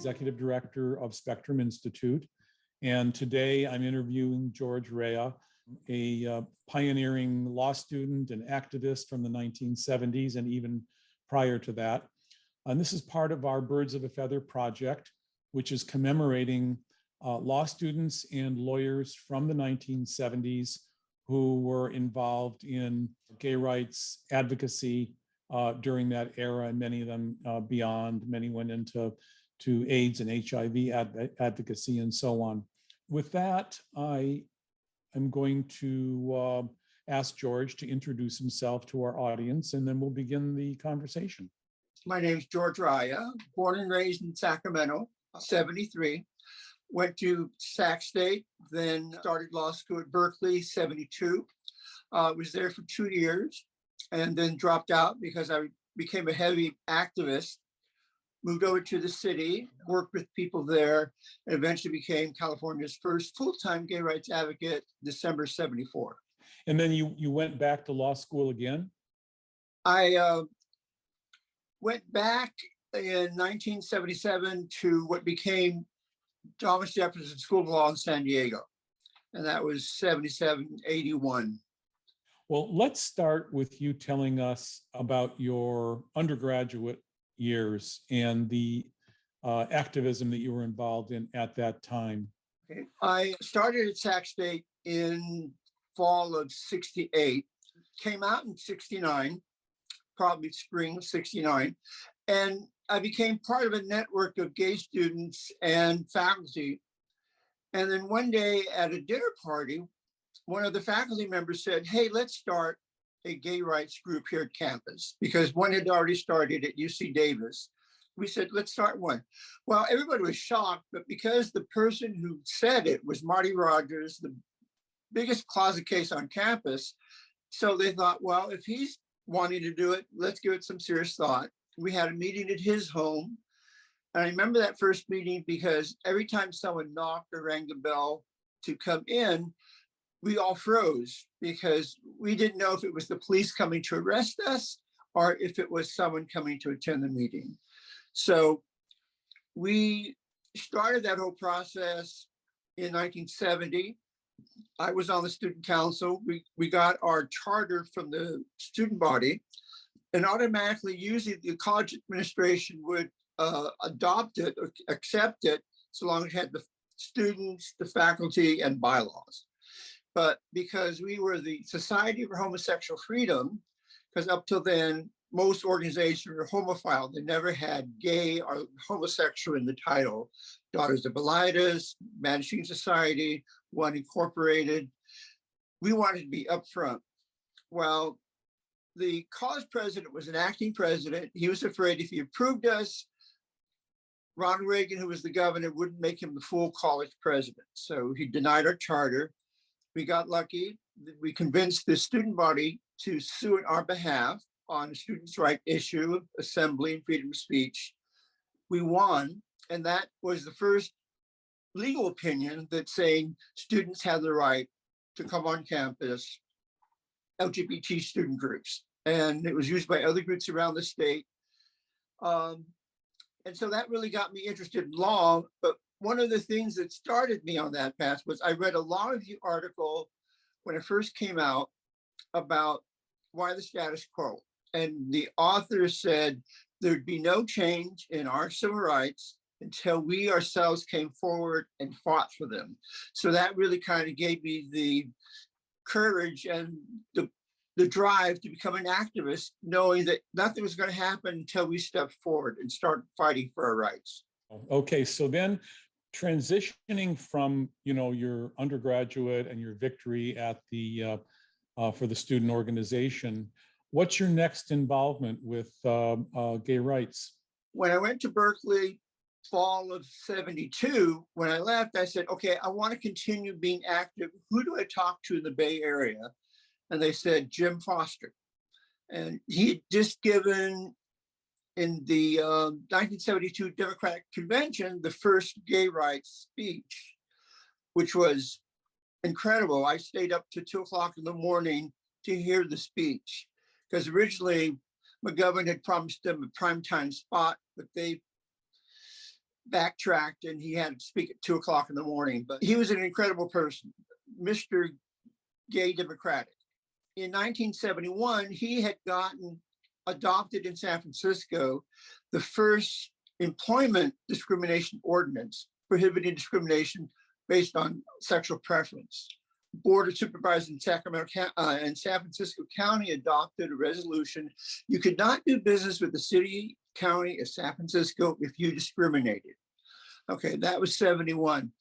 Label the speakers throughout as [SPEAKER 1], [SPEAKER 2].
[SPEAKER 1] executive director of Spectrum Institute. And today I'm interviewing George Raya, a pioneering law student and activist from the 1970s and even prior to that. And this is part of our Birds of a Feather project, which is commemorating law students and lawyers from the 1970s who were involved in gay rights advocacy during that era, and many of them beyond. Many went into AIDS and HIV advocacy and so on. With that, I am going to ask George to introduce himself to our audience, and then we'll begin the conversation.
[SPEAKER 2] My name is George Raya, born and raised in Sacramento, 73. Went to Sac State, then started law school at Berkeley, 72. Was there for 2 years and then dropped out because I became a heavy activist. Moved over to the city, worked with people there, and eventually became California's first full-time gay rights advocate, December 74.
[SPEAKER 1] And then you went back to law school again?
[SPEAKER 2] I went back in 1977 to what became Thomas Jefferson School of Law in San Diego. And that was 77, 81.
[SPEAKER 1] Well, let's start with you telling us about your undergraduate years and the activism that you were involved in at that time.
[SPEAKER 2] Okay. I started at Sac State in fall of 68, came out in 69, probably spring of 69. And I became part of a network of gay students and faculty. And then one day at a dinner party, one of the faculty members said, "Hey, let's start a gay rights group here at campus," because one had already started at UC Davis. We said, let's start one. Well, everybody was shocked, but because the person who said it was Marty Rogers, the biggest closet case on campus, so they thought, well, if he's wanting to do it, let's give it some serious thought. We had a meeting at his home. And I remember that first meeting because every time someone knocked or rang the bell to come in, we all froze because we didn't know if it was the police coming to arrest us or if it was someone coming to attend the meeting. So we started that whole process in 1970. I was on the student council. We got our charter from the student body, and automatically usually the college administration would adopt it or accept it so long as it had the students, the faculty, and bylaws. But because we were the Society for Homosexual Freedom, because up till then, most organizations were homophile. They never had gay or homosexual in the title. Daughters of Bilitis, Managing Society, One Incorporated. We wanted to be upfront. Well, the college president was an acting president. He was afraid if he approved us, Ronald Reagan, who was the governor, wouldn't make him the full college president. So he denied our charter. We got lucky. We convinced the student body to sue on our behalf on a students' right issue, assembly, and freedom of speech. We won, and that was the first legal opinion that saying students have the right to come on campus, LGBT student groups. And it was used by other groups around the state. And so that really got me interested in law. But one of the things that started me on that path was I read a law review article when it first came out about why the status quo. And the author said there'd be no change in our civil rights until we ourselves came forward and fought for them. So that really kind of gave me the courage and the drive to become an activist, knowing that nothing was going to happen until we stepped forward and started fighting for our rights.
[SPEAKER 1] Okay, so then transitioning from your undergraduate and your victory at the for the student organization, what's your next involvement with gay rights?
[SPEAKER 2] When I went to Berkeley, fall of 72, when I left, I said, okay, I want to continue being active. Who do I talk to in the Bay Area? And they said, Jim Foster. And he had just given in the 1972 Democratic Convention, the first gay rights speech, which was incredible. I stayed up to 2 o'clock in the morning to hear the speech, because originally McGovern had promised them a primetime spot, but they backtracked and he had to speak at 2 o'clock in the morning, but he was an incredible person, Mr. Gay Democratic. In 1971, he had gotten adopted in San Francisco the first employment discrimination ordinance prohibiting discrimination based on sexual preference. Board of Supervisors in Sacramento and San Francisco County adopted a resolution. You could not do business with the city, county of San Francisco if you discriminated. Okay, that was 71.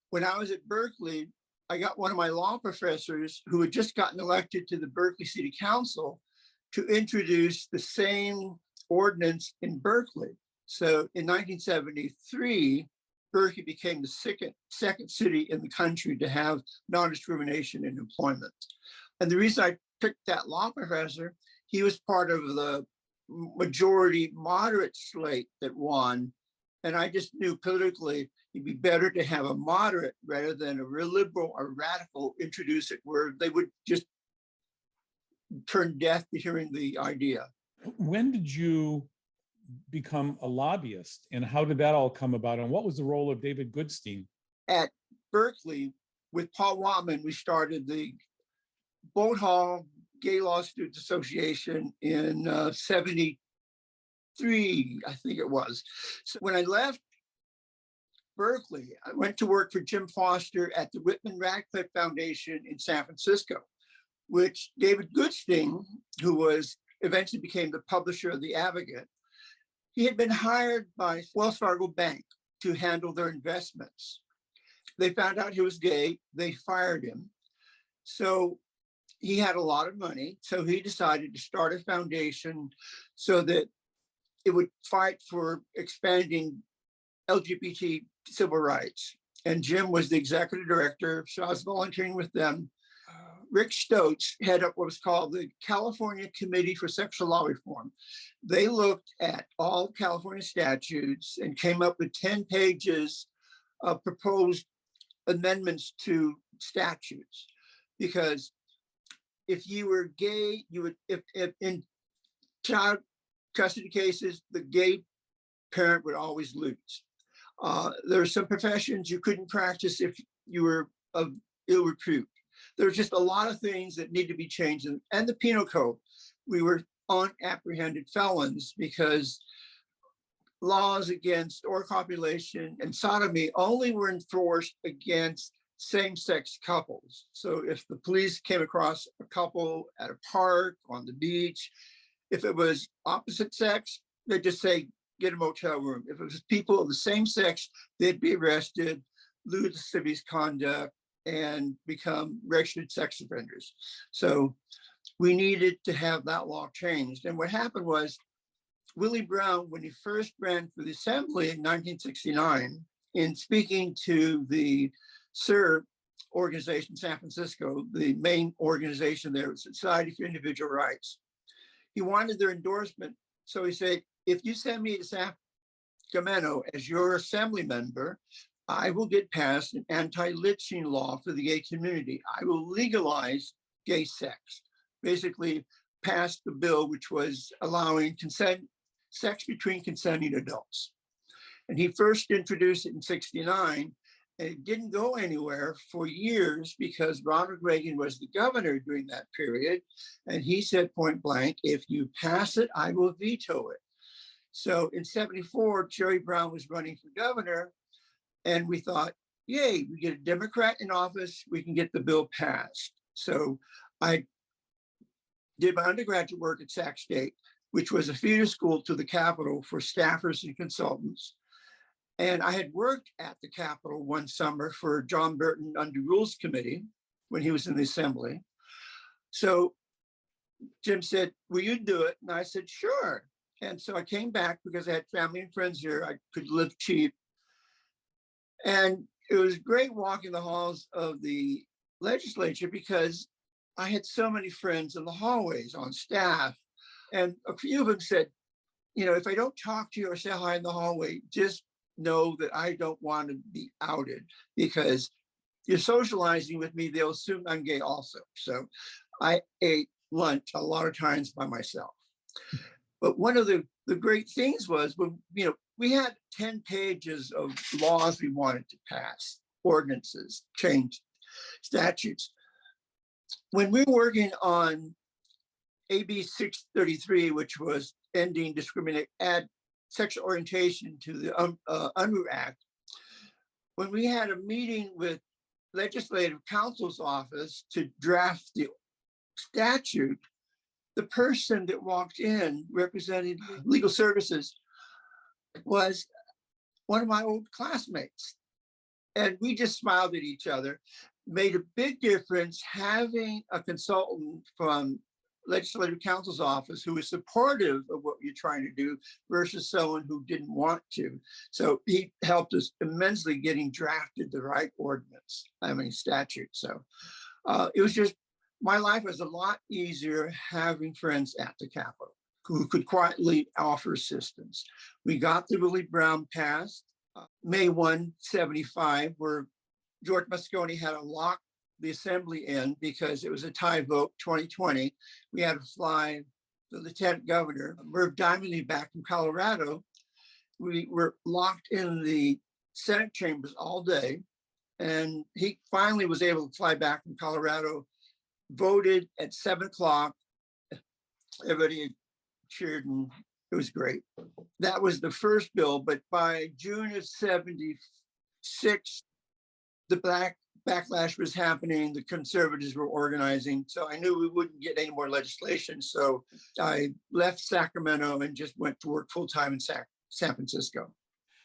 [SPEAKER 2] When I was at Berkeley, I got one of my law professors who had just gotten elected to the Berkeley City Council to introduce the same ordinance in Berkeley. So in 1973, Berkeley became the second city in the country to have non-discrimination in employment. And the reason I picked that law professor, he was part of the majority moderate slate that won. And I just knew politically it'd be better to have a moderate rather than a real liberal or radical introduce it, where they would just turn deaf to hearing the idea.
[SPEAKER 1] When did you become a lobbyist, and how did that all come about? And what was the role of David Goodstein?
[SPEAKER 2] At Berkeley, with Paul Whatman, we started the Boat Hall Gay Law Students Association in 73, I think it was. So when I left Berkeley, I went to work for Jim Foster at the Whitman Radcliffe Foundation in San Francisco, which David Goodstein, who was eventually became the publisher of The Advocate, he had been hired by Wells Fargo Bank to handle their investments. They found out he was gay, they fired him. So he had a lot of money. So he decided to start a foundation so that it would fight for expanding LGBT civil rights. And Jim was the executive director, so I was volunteering with them. Rick Stotz headed up what was called the California Committee for Sexual Law Reform. They looked at all California statutes and came up with 10 pages of proposed amendments to statutes. Because if you were gay, you would, if in child custody cases, the gay parent would always lose. There are some professions you couldn't practice if you were of ill repute. There's just a lot of things that need to be changed. And the penal code, we were unapprehended felons because laws against or copulation and sodomy only were enforced against same-sex couples. So if the police came across a couple at a park, on the beach, if it was opposite sex, they'd just say, get a motel room. If it was people of the same sex, they'd be arrested, lose lascivious conduct, and become registered sex offenders. So we needed to have that law changed. And what happened was Willie Brown, when he first ran for the assembly in 1969, in speaking to the SIR organization in San Francisco, the main organization there was Society for Individual Rights, he wanted their endorsement. So he said, if you send me to Sacramento as your assembly member, I will get passed an anti-lynching law for the gay community. I will legalize gay sex. Basically, passed the bill which was allowing sex between consenting adults. And he first introduced it in 69, and it didn't go anywhere for years because Ronald Reagan was the governor during that period. And he said point blank, if you pass it, I will veto it. So in 74, Jerry Brown was running for governor. And we thought, yay, we get a Democrat in office, we can get the bill passed. So I did my undergraduate work at Sac State, which was a feeder school to the Capitol for staffers and consultants. And I had worked at the Capitol one summer for John Burton under Rules Committee when he was in the assembly. So Jim said, will you do it? And I said, sure. And so I came back because I had family and friends here. I could live cheap. And it was great walking the halls of the legislature because I had so many friends in the hallways on staff. And a few of them said, you know, if I don't talk to you or say hi in the hallway, just know that I don't want to be outed because you're socializing with me, they'll assume I'm gay also. So I ate lunch a lot of times by myself. But one of the great things was when, you know, we had 10 pages of laws we wanted to pass, ordinances, change statutes. When we were working on AB 633, which was ending discriminate, add sexual orientation to the UNRU Act, when we had a meeting with Legislative Counsel's office to draft the statute, the person that walked in representing legal services was one of my old classmates. And we just smiled at each other. Made a big difference having a consultant from Legislative Counsel's office who was supportive of what you're trying to do versus someone who didn't want to. So he helped us immensely getting drafted the right statute. So it was just, my life was a lot easier having friends at the Capitol who could quietly offer assistance. We got the Willie Brown passed May 1, 75, where George Moscone had to lock the assembly in because it was a tie vote, 2020. We had to fly the lieutenant governor, Merv Diamondly, back from Colorado. We were locked in the Senate chambers all day. And he finally was able to fly back from Colorado, voted at 7 o'clock. Everybody cheered and it was great. That was the first bill, but by June of 76, the backlash was happening. The conservatives were organizing. So I knew we wouldn't get any more legislation. So I left Sacramento and just went to work full time in San Francisco.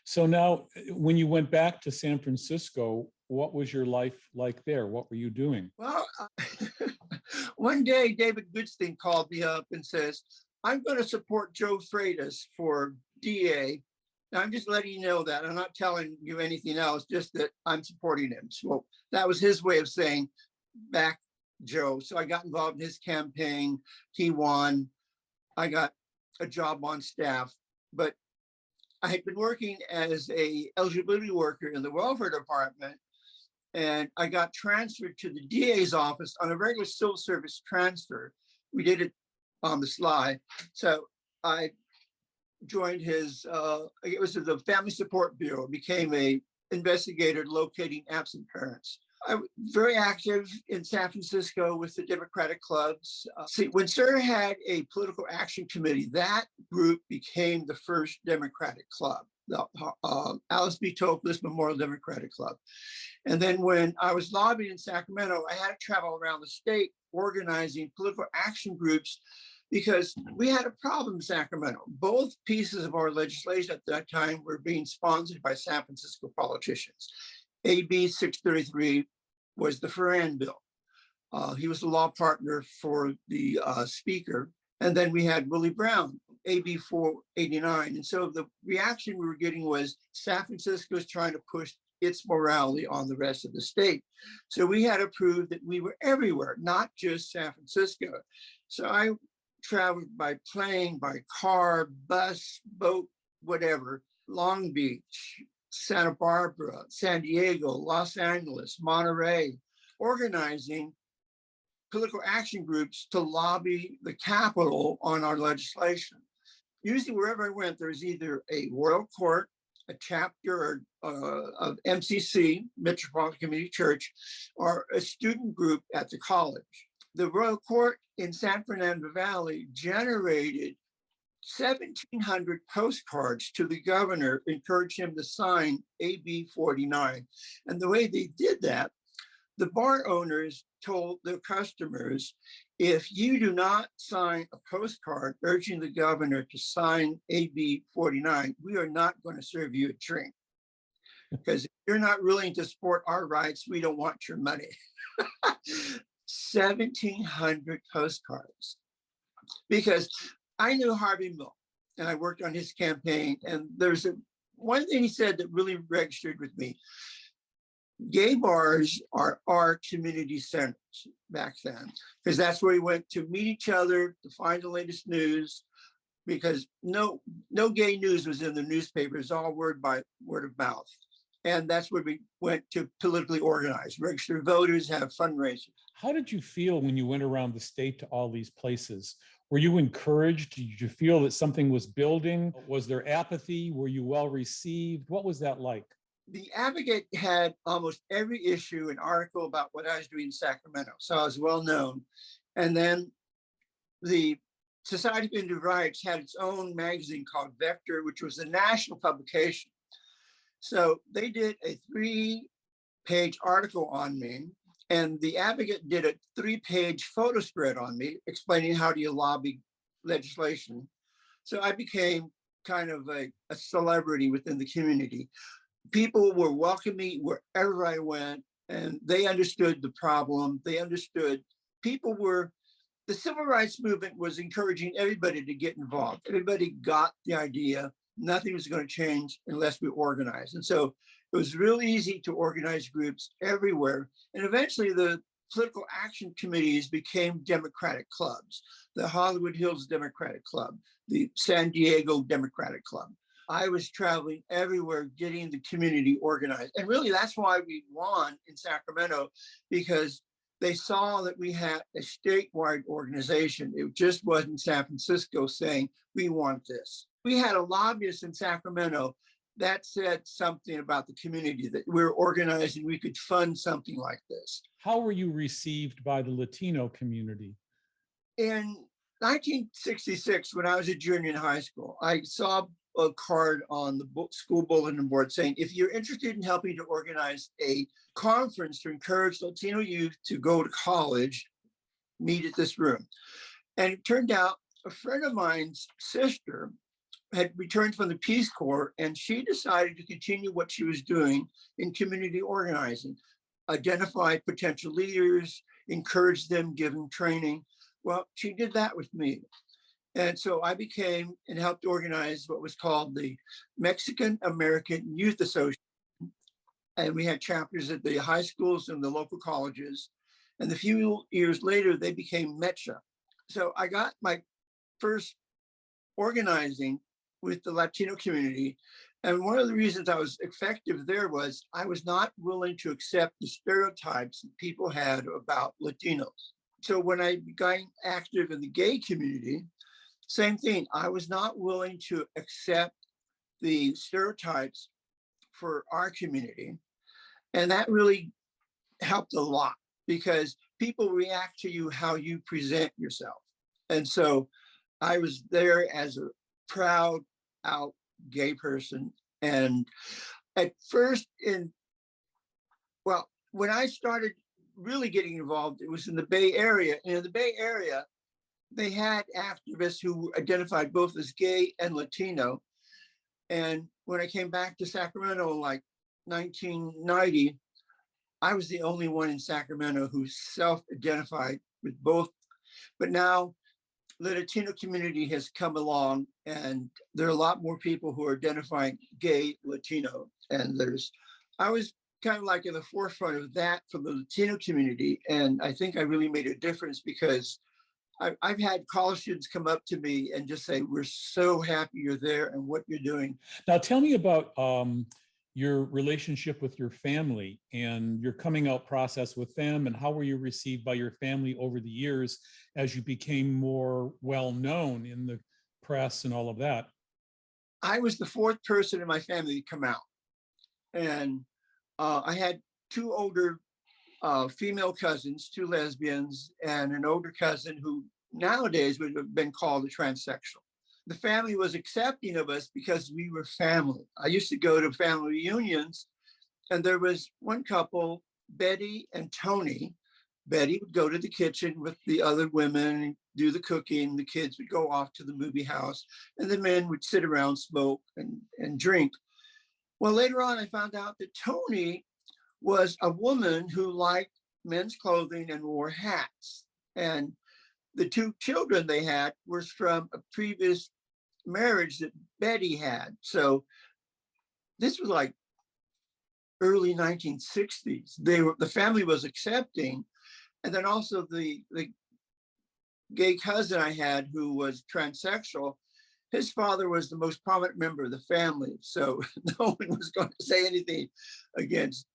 [SPEAKER 1] So now, when you went back to San Francisco, what was your life like there? What were you doing?
[SPEAKER 2] Well, one day David Goodstein called me up and says, I'm going to support Joe Freitas for DA. Now, I'm just letting you know that. I'm not telling you anything else, just that I'm supporting him. So that was his way of saying, back Joe. So I got involved in his campaign. He won. I got a job on staff. But I had been working as a eligibility worker in the welfare department, and I got transferred to the DA's office on a regular civil service transfer. We did it on the sly. So I joined his, it was the Family Support Bureau, became a investigator locating absent parents. I was very active in San Francisco with the Democratic clubs. When SIR had a political action committee, that group became the first Democratic club, the Alice B. Toklas Memorial Democratic Club. And then when I was lobbying in Sacramento, I had to travel around the state organizing political action groups because we had a problem in Sacramento. Both pieces of our legislation at that time were being sponsored by San Francisco politicians. AB 633 was the Ferran bill. He was the law partner for the speaker. And then we had Willie Brown, AB 489. And so the reaction we were getting was San Francisco was trying to push its morality on the rest of the state. So we had to prove that we were everywhere, not just San Francisco. So I traveled by plane, by car, bus, boat, whatever, Long Beach, Santa Barbara, San Diego, Los Angeles, Monterey, organizing political action groups to lobby the Capitol on our legislation. Usually wherever I went, there was either a royal court, a chapter of MCC, Metropolitan Community Church, or a student group at the college. The royal court in San Fernando Valley generated 1,700 postcards to the governor, encouraged him to sign AB 49. And the way they did that, the bar owners told their customers, if you do not sign a postcard urging the governor to sign AB 49, we are not going to serve you a drink. Because if you're not willing to support our rights, we don't want your money. 1,700 postcards. Because I knew Harvey Milk and I worked on his campaign. And there's one thing he said that really registered with me. Gay bars are our community centers back then, because that's where we went to meet each other, to find the latest news, because no gay news was in the newspaper. It's all word of mouth. And that's where we went to politically organize, register voters, have fundraisers.
[SPEAKER 1] How did you feel when you went around the state to all these places? Were you encouraged? Did you feel that something was building? Was there apathy? Were you well received? What was that like?
[SPEAKER 2] The Advocate had almost every issue an article about what I was doing in Sacramento, so I was well known. And then the Society of Indian Rights had its own magazine called Vector, which was a national publication. So they did a 3-page article on me, and the Advocate did a 3-page photo spread on me explaining how do you lobby legislation. So I became kind of a celebrity within the community. People were welcoming me wherever I went, and they understood the problem. They understood the civil rights movement was encouraging everybody to get involved. Everybody got the idea. Nothing was going to change unless we organized. And so it was really easy to organize groups everywhere. And eventually the political action committees became Democratic clubs, the Hollywood Hills Democratic Club, the San Diego Democratic Club. I was traveling everywhere, getting the community organized. And really, that's why we won in Sacramento, because they saw that we had a statewide organization. It just wasn't San Francisco saying, we want this. We had a lobbyist in Sacramento that said something about the community, that we're organized and we could fund something like this.
[SPEAKER 1] How were you received by the Latino community?
[SPEAKER 2] In 1966, when I was a junior in high school, I saw a card on the school bulletin board saying, if you're interested in helping to organize a conference to encourage Latino youth to go to college, meet at this room. And it turned out a friend of mine's sister had returned from the Peace Corps, and she decided to continue what she was doing in community organizing, identify potential leaders, encourage them, give them training. Well, she did that with me. And so I became and helped organize what was called the Mexican American Youth Association. And we had chapters at the high schools and the local colleges. And a few years later, they became MECHA. So I got my first organizing with the Latino community. And one of the reasons I was effective there was I was not willing to accept the stereotypes that people had about Latinos. So when I became active in the gay community, same thing. I was not willing to accept the stereotypes for our community. And that really helped a lot, because people react to you how you present yourself. And so I was there as a proud out gay person. And at first when I started really getting involved, it was in the Bay Area. And in the Bay Area, they had activists who identified both as gay and Latino. And when I came back to Sacramento in like 1990, I was the only one in Sacramento who self-identified with both. But now the Latino community has come along, and there are a lot more people who are identifying gay Latino. And I was kind of like in the forefront of that for the Latino community. And I think I really made a difference, because I've had college students come up to me and just say, we're so happy you're there and what you're doing.
[SPEAKER 1] Now, tell me about your relationship with your family and your coming out process with them, and how were you received by your family over the years as you became more well-known in the press and all of that?
[SPEAKER 2] I was the fourth person in my family to come out. And I had two older female cousins, two lesbians, and an older cousin who nowadays would have been called a transsexual. The family was accepting of us because we were family. I used to go to family reunions, and there was one couple, Betty and Tony. Betty would go to the kitchen with the other women and do the cooking. The kids would go off to the movie house, and the men would sit around, smoke, and drink. Well, later on, I found out that Tony was a woman who liked men's clothing and wore hats. And the two children they had were from a previous marriage that Betty had. So this was like early 1960s. The family was accepting. And then also the gay cousin I had who was transsexual, his father was the most prominent member of the family. So no one was going to say anything against.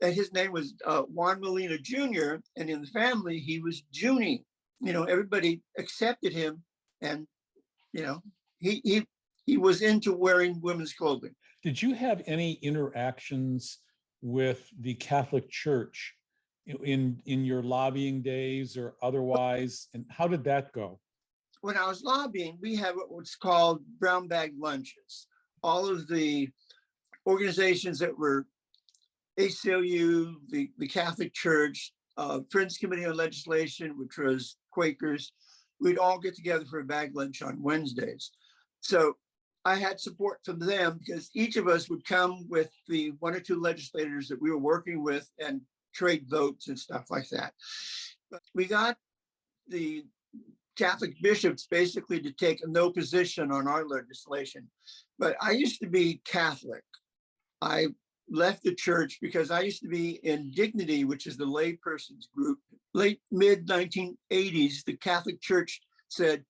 [SPEAKER 2] And his name was Juan Molina Jr. And in the family, he was Junie. You know, everybody accepted him And, you know, he was into wearing women's clothing.
[SPEAKER 1] Did you have any interactions with the Catholic Church in your lobbying days or otherwise? And how did that go?
[SPEAKER 2] When I was lobbying, we had what's called brown bag lunches. All of the organizations that were ACLU, the Catholic Church, Friends Committee on Legislation, which was Quakers, we'd all get together for a bag lunch on Wednesdays. So I had support from them because each of us would come with the one or two legislators that we were working with and trade votes and stuff like that. But we got the Catholic bishops basically to take no position on our legislation. But I used to be Catholic. I left the church because I used to be in Dignity, which is the laypersons group. Late mid 1980s, the Catholic Church said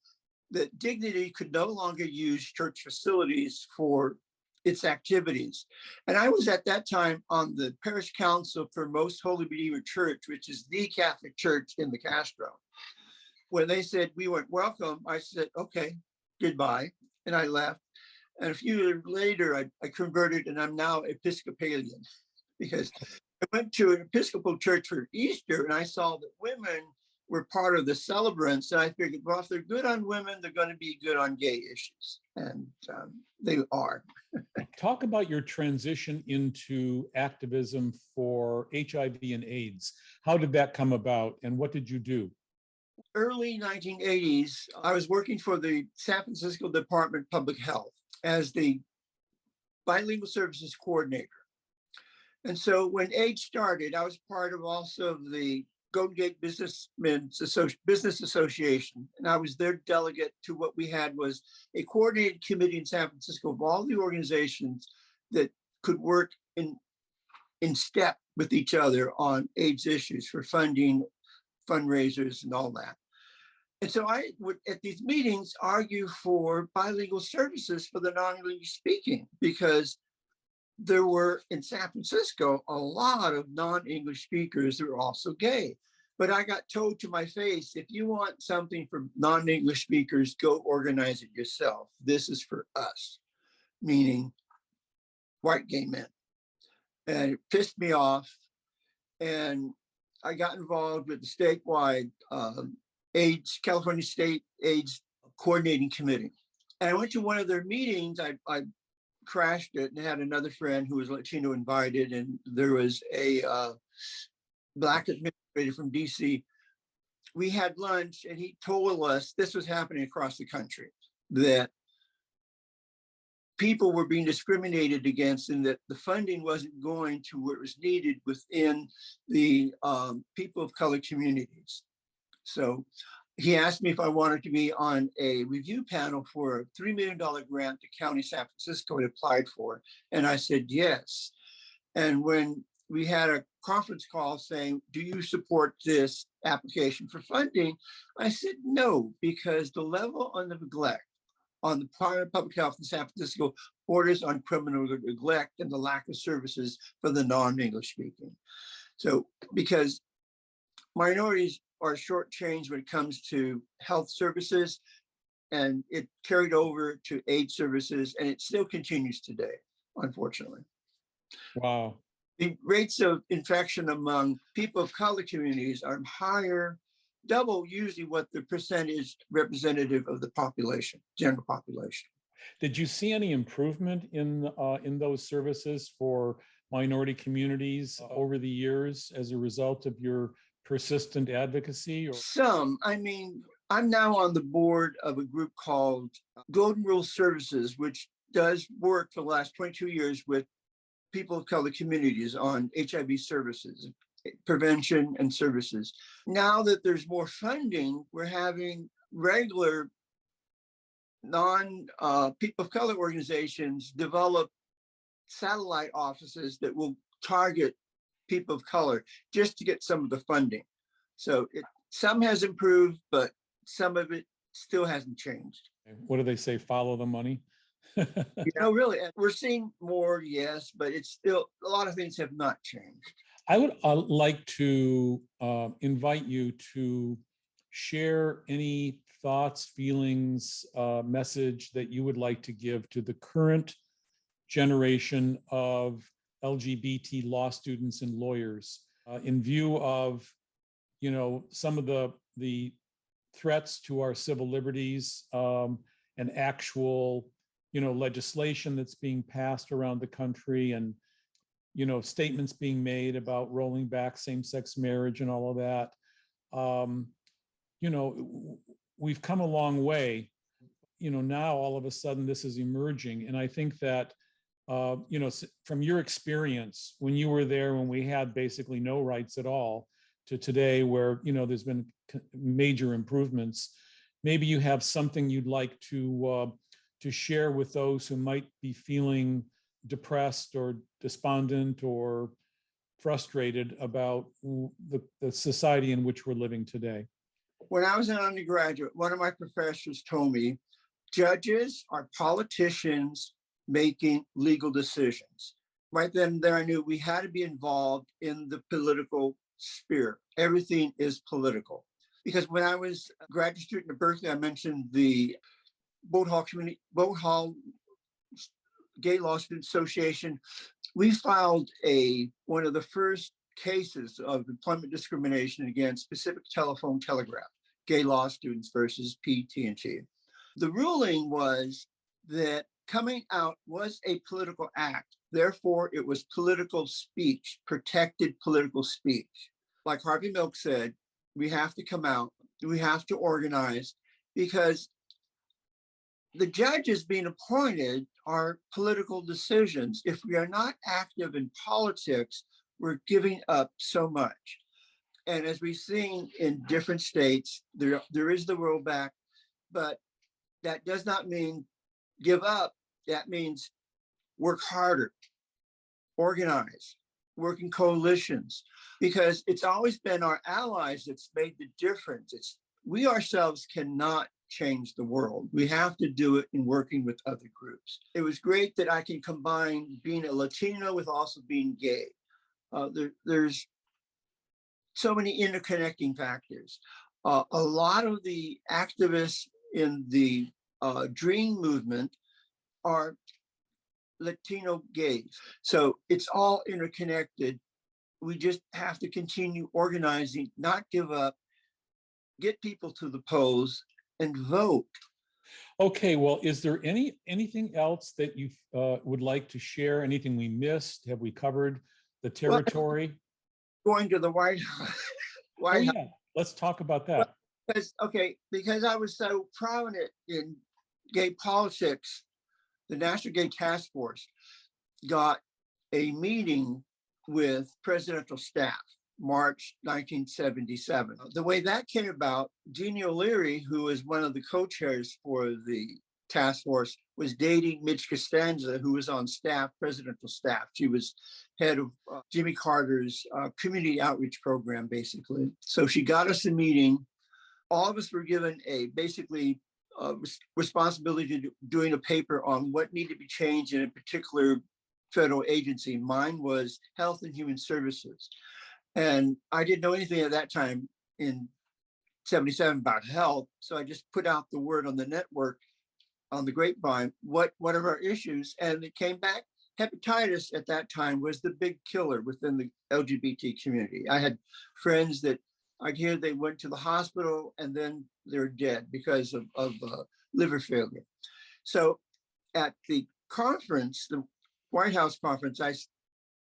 [SPEAKER 2] that Dignity could no longer use church facilities for its activities. And I was at that time on the parish council for Most Holy Redeemer Church, which is the Catholic Church in the Castro. When they said we weren't welcome, I said, okay, goodbye. And I left. And a few years later, I converted and I'm now Episcopalian because I went to an Episcopal church for Easter and I saw that women were part of the celebrants. And I figured, well, if they're good on women, they're going to be good on gay issues. And they are.
[SPEAKER 1] Talk about your transition into activism for HIV and AIDS. How did that come about and what did you do?
[SPEAKER 2] Early 1980s, I was working for the San Francisco Department of Public Health as the bilingual services coordinator. And so when AIDS started, I was part of also the Golden Gate Business Association. And I was their delegate to what we had was a coordinated committee in San Francisco of all the organizations that could work in step with each other on AIDS issues for funding, fundraisers, and all that. And so I would, at these meetings, argue for bilingual services for the non-English speaking, because there were in San Francisco a lot of non-English speakers that were also gay. But I got told to my face, if you want something for non-English speakers, go organize it yourself. This is for us, meaning white gay men. And it pissed me off. And I got involved with the statewide AIDS, California State AIDS Coordinating Committee. And I went to one of their meetings. I crashed it and had another friend who was Latino invited. And there was a Black administrator from DC. We had lunch and he told us this was happening across the country, that people were being discriminated against and that the funding wasn't going to where it was needed within the people of color communities. So he asked me if I wanted to be on a review panel for a $3 million grant the County San Francisco had applied for. And I said, yes. And when we had a conference call saying, do you support this application for funding? I said, no, because the level of neglect on the part of public health in San Francisco borders on criminal neglect and the lack of services for the non-English speaking. So, because minorities are shortchanged when it comes to health services, and it carried over to AIDS services, and it still continues today, unfortunately.
[SPEAKER 1] Wow.
[SPEAKER 2] The rates of infection among people of color communities are higher, double usually what the percentage representative of the population, general population.
[SPEAKER 1] Did you see any improvement in those services for minority communities over the years as a result of your persistent advocacy? Or?
[SPEAKER 2] Some. I mean, I'm now on the board of a group called Golden Rule Services, which does work for the last 22 years with people of color communities on HIV services, prevention and services. Now that there's more funding, we're having regular people of color organizations develop satellite offices that will target people of color just to get some of the funding. So some has improved, but some of it still hasn't changed.
[SPEAKER 1] What do they say? Follow the money?
[SPEAKER 2] Really, we're seeing more, yes, but it's still, a lot of things have not changed.
[SPEAKER 1] I would like to invite you to share any thoughts, feelings, message that you would like to give to the current generation of LGBT law students and lawyers in view of, some of the threats to our civil liberties and actual, legislation that's being passed around the country, and statements being made about rolling back same-sex marriage and all of that. We've come a long way. Now all of a sudden this is emerging, and I think that from your experience when you were there, when we had basically no rights at all, to today where there's been major improvements, maybe you have something you'd like to share with those who might be feeling depressed or despondent or frustrated about the society in which we're living today.
[SPEAKER 2] When I was an undergraduate, one of my professors told me, judges are politicians making legal decisions. Right then and there, I knew we had to be involved in the political sphere. Everything is political. Because when I was a graduate student at Berkeley, I mentioned the Boat Hall Gay Law Student Association. We filed one of the first cases of employment discrimination against Pacific Telephone Telegraph, gay law students versus PT&T. The ruling was that coming out was a political act. Therefore, it was political speech, protected political speech. Like Harvey Milk said, we have to come out, we have to organize, because the judges being appointed are political decisions. If we are not active in politics, we're giving up so much. And as we've seen in different states, there is the rollback, but that does not mean give up. That means work harder, organize, work in coalitions, because it's always been our allies that's made the difference. We ourselves cannot change the world. We have to do it in working with other groups. It was great that I can combine being a Latino with also being gay. There's so many interconnecting factors. A lot of the activists in the DREAM movement are Latino gays. So it's all interconnected. We just have to continue organizing, not give up, get people to the polls and vote.
[SPEAKER 1] Okay, well, is there anything else that you would like to share? Anything we missed? Have we covered the territory?
[SPEAKER 2] Going to the White House.
[SPEAKER 1] Yeah, let's talk about that.
[SPEAKER 2] Because I was so prominent in gay politics, the National Gay Task Force got a meeting with presidential staff, March 1977. The way that came about, Jeannie O'Leary, who is one of the co-chairs for the task force, was dating Midge Costanza, who was on staff, presidential staff. She was head of Jimmy Carter's community outreach program, basically. So she got us a meeting. All of us were given responsibility to doing a paper on what needed to be changed in a particular federal agency. Mine was Health and Human Services. And I didn't know anything at that time in 77 about health. So I just put out the word on the network, on the grapevine, what are our issues? And it came back. Hepatitis at that time was the big killer within the LGBT community. I had friends that I'd hear they went to the hospital and then they're dead because of liver failure. So at the conference, the White House conference, I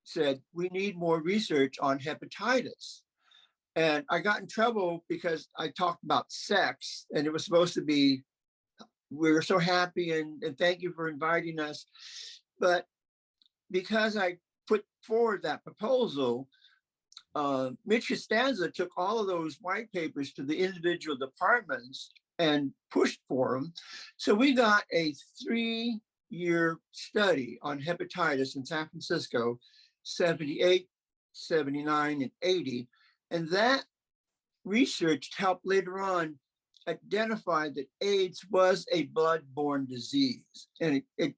[SPEAKER 2] said, we need more research on hepatitis. And I got in trouble because I talked about sex, and it was supposed to be, we were so happy and thank you for inviting us. But because I put forward that proposal, Mitch Costanza took all of those white papers to the individual departments and pushed for them. So we got a 3-year study on hepatitis in San Francisco, 78, 79, and 80. And that research helped later on identify that AIDS was a blood-borne disease. And it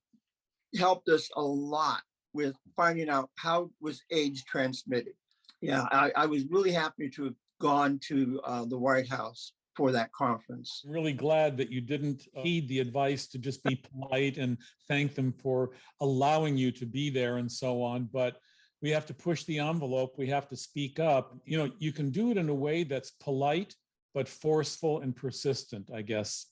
[SPEAKER 2] helped us a lot with finding out how was AIDS transmitted. Yeah, I was really happy to have gone to the White House for that conference.
[SPEAKER 1] I'm really glad that you didn't heed the advice to just be polite and thank them for allowing you to be there and so on. But we have to push the envelope. We have to speak up. You know, you can do it in a way that's polite, but forceful and persistent, I guess.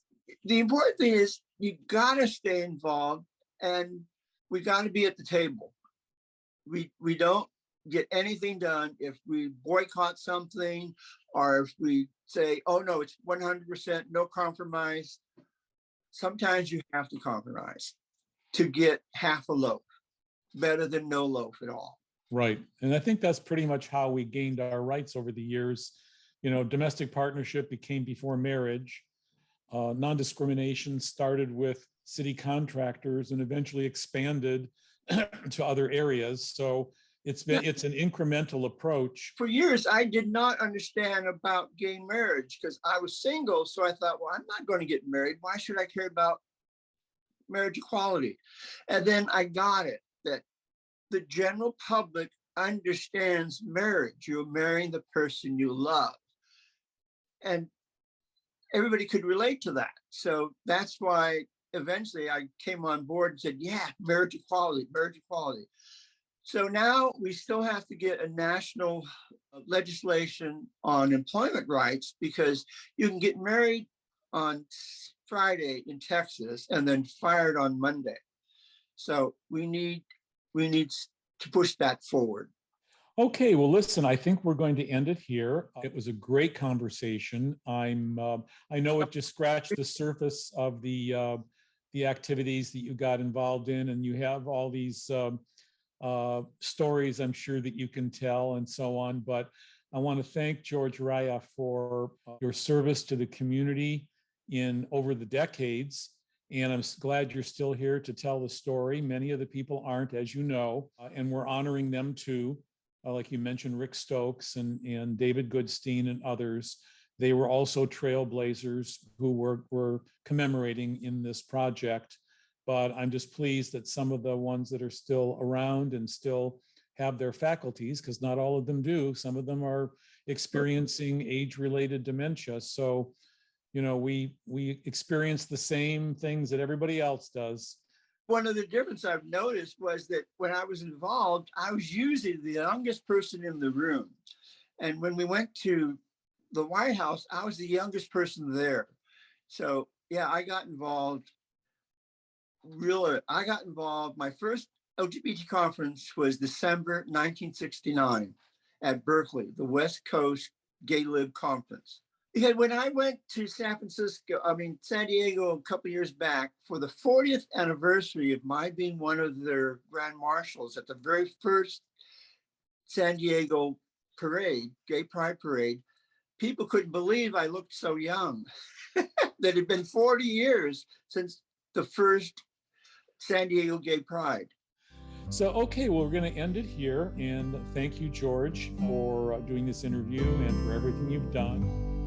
[SPEAKER 2] The important thing is you got to stay involved, and we got to be at the table. We don't get anything done if we boycott something, or if we say, oh no, it's 100% no compromise. Sometimes you have to compromise to get half a loaf, better than no loaf at all.
[SPEAKER 1] Right. And I think that's pretty much how we gained our rights over the years. You know, domestic partnership became before marriage. Non-discrimination started with city contractors and eventually expanded to other areas. So it's an incremental approach.
[SPEAKER 2] For years, I did not understand about gay marriage because I was single. So I thought, well, I'm not going to get married. Why should I care about marriage equality? And then I got it, that the general public understands marriage. You're marrying the person you love. And everybody could relate to that. So that's why eventually I came on board and said, yeah, marriage equality, marriage equality. So now we still have to get a national legislation on employment rights, because you can get married on Friday in Texas and then fired on Monday. So we need to push that forward.
[SPEAKER 1] Okay, well, listen, I think we're going to end it here. It was a great conversation. I know it just scratched the surface of the activities that you got involved in, and you have all these stories I'm sure that you can tell and so on. But I want to thank George Raya for your service to the community over the decades. And I'm glad you're still here to tell the story. Many of the people aren't, as you know, and we're honoring them too. Like you mentioned, Rick Stokes and David Goodstein and others. They were also trailblazers who were commemorating in this project. But I'm just pleased that some of the ones that are still around and still have their faculties, because not all of them do. Some of them are experiencing age-related dementia. So, you know, we experience the same things that everybody else does.
[SPEAKER 2] One of the differences I've noticed was that when I was involved, I was usually the youngest person in the room. And when we went to the White House, I was the youngest person there. So yeah, I got involved. My first LGBT conference was December 1969 at Berkeley, the West Coast Gay Lib Conference. Because when I went to San Diego a couple of years back for the 40th anniversary of my being one of their grand marshals at the very first San Diego parade, Gay Pride Parade, people couldn't believe I looked so young. That had been 40 years since the first San Diego Gay Pride.
[SPEAKER 1] So, okay, well, we're going to end it here. And thank you, George, for doing this interview and for everything you've done.